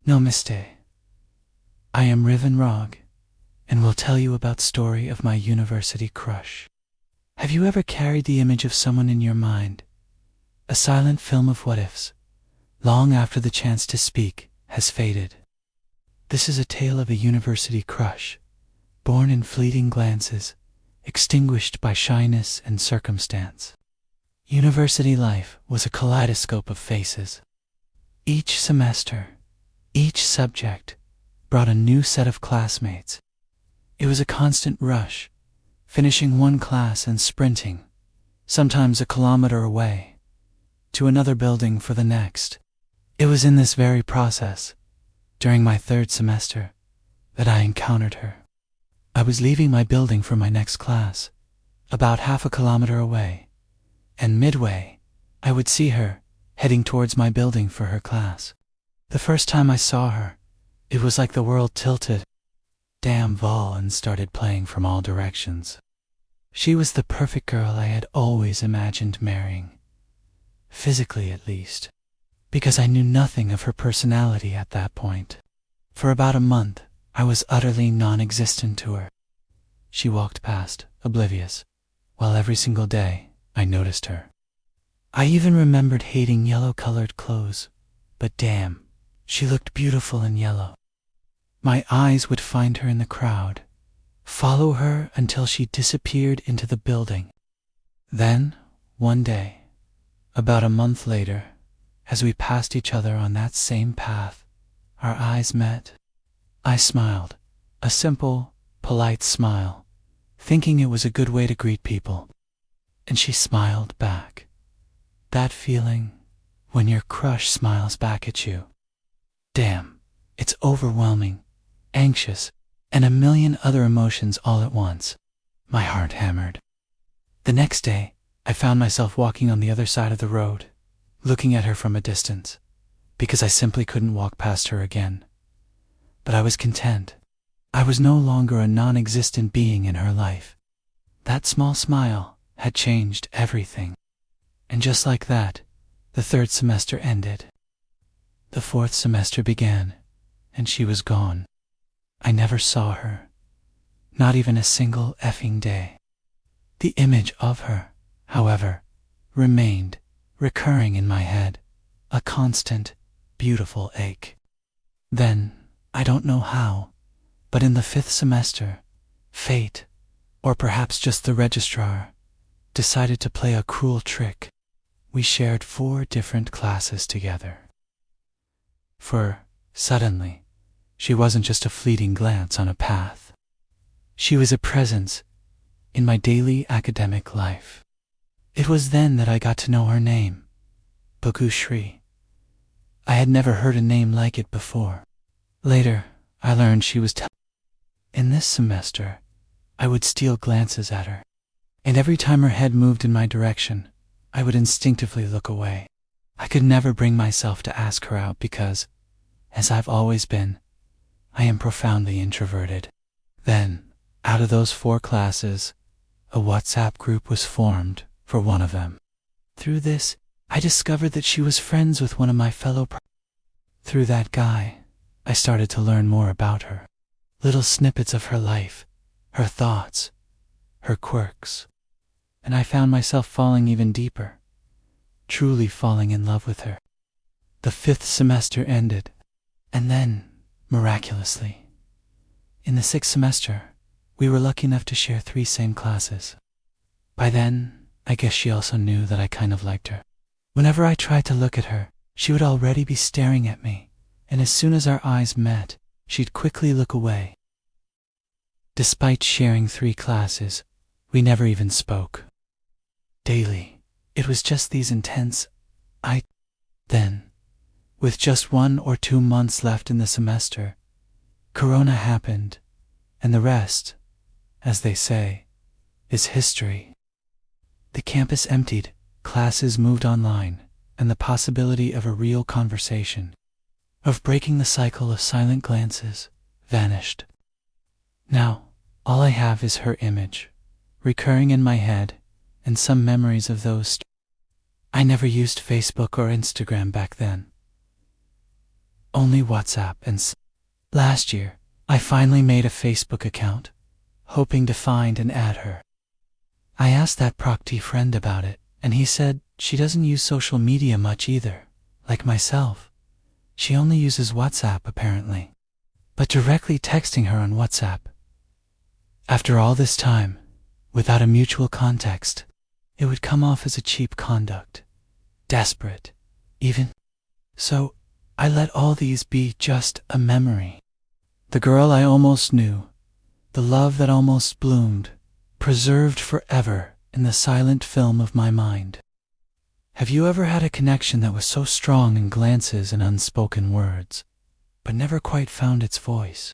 Namaste. I am Riven Rog, and will tell you about story of my university crush. Have you ever carried the image of someone in your mind? A silent film of what-ifs, long after the chance to speak has faded. This is a tale of a university crush, born in fleeting glances, extinguished by shyness and circumstance. University life was a kaleidoscope of faces. Each semester, each subject brought a new set of classmates. It was a constant rush, finishing one class and sprinting, sometimes a kilometer away, to another building for the next. It was in this very process, during my third semester, that I encountered her. I was leaving my building for my next class, about half a kilometer away, and midway, I would see her heading towards my building for her class. The first time I saw her, it was like the world tilted. Damn violin started playing from all directions. She was the perfect girl I had always imagined marrying, physically at least, because I knew nothing of her personality at that point. For about a month, I was utterly non-existent to her. She walked past, oblivious, while every single day I noticed her. I even remembered hating yellow-colored clothes, but damn, she looked beautiful in yellow. My eyes would find her in the crowd, follow her until she disappeared into the building. Then, one day, about a month later, as we passed each other on that same path, our eyes met. I smiled, a simple, polite smile, thinking it was a good way to greet people. And she smiled back. That feeling when your crush smiles back at you. Damn, it's overwhelming, anxious, and a million other emotions all at once. My heart hammered. The next day, I found myself walking on the other side of the road, looking at her from a distance, because I simply couldn't walk past her again. But I was content. I was no longer a non-existent being in her life. That small smile had changed everything. And just like that, the third semester ended. The fourth semester began, and she was gone. I never saw her, not even a single effing day. The image of her, however, remained, recurring in my head, a constant, beautiful ache. Then, I don't know how, but in the fifth semester, fate, or perhaps just the registrar, decided to play a cruel trick. We shared 4 different classes together. For, suddenly, she wasn't just a fleeting glance on a path. She was a presence in my daily academic life. It was then that I got to know her name, Bhagyashree. I had never heard a name like it before. Later, I learned she was In this semester, I would steal glances at her, and every time her head moved in my direction, I would instinctively look away. I could never bring myself to ask her out because, as I've always been, I am profoundly introverted. Then, out of those 4 classes, a WhatsApp group was formed for one of them. Through this, I discovered that she was friends with one of my fellow Through that guy, I started to learn more about her. Little snippets of her life, her thoughts, her quirks. And I found myself falling even deeper, truly falling in love with her. The 5th semester ended, and then, miraculously, in the 6th semester, we were lucky enough to share 3 same classes. By then, I guess she also knew that I kind of liked her. Whenever I tried to look at her, she would already be staring at me, and as soon as our eyes met, she'd quickly look away. Despite sharing 3 classes, we never even spoke. Daily, it was just these intense Then, with just 1 or 2 months left in the semester, Corona happened, and the rest, as they say, is history. The campus emptied, classes moved online, and the possibility of a real conversation, of breaking the cycle of silent glances, vanished. Now, all I have is her image, recurring in my head, and some memories of those. I never used Facebook or Instagram back then. only WhatsApp Last year, I finally made a Facebook account, hoping to find and add her. I asked that proxy friend about it, and he said she doesn't use social media much either, like myself. She only uses WhatsApp apparently. But directly texting her on WhatsApp, after all this time, without a mutual context, it would come off as a cheap conduct, desperate, even. So I let all these be just a memory. The girl I almost knew, the love that almost bloomed, preserved forever in the silent film of my mind. Have you ever had a connection that was so strong in glances and unspoken words, but never quite found its voice?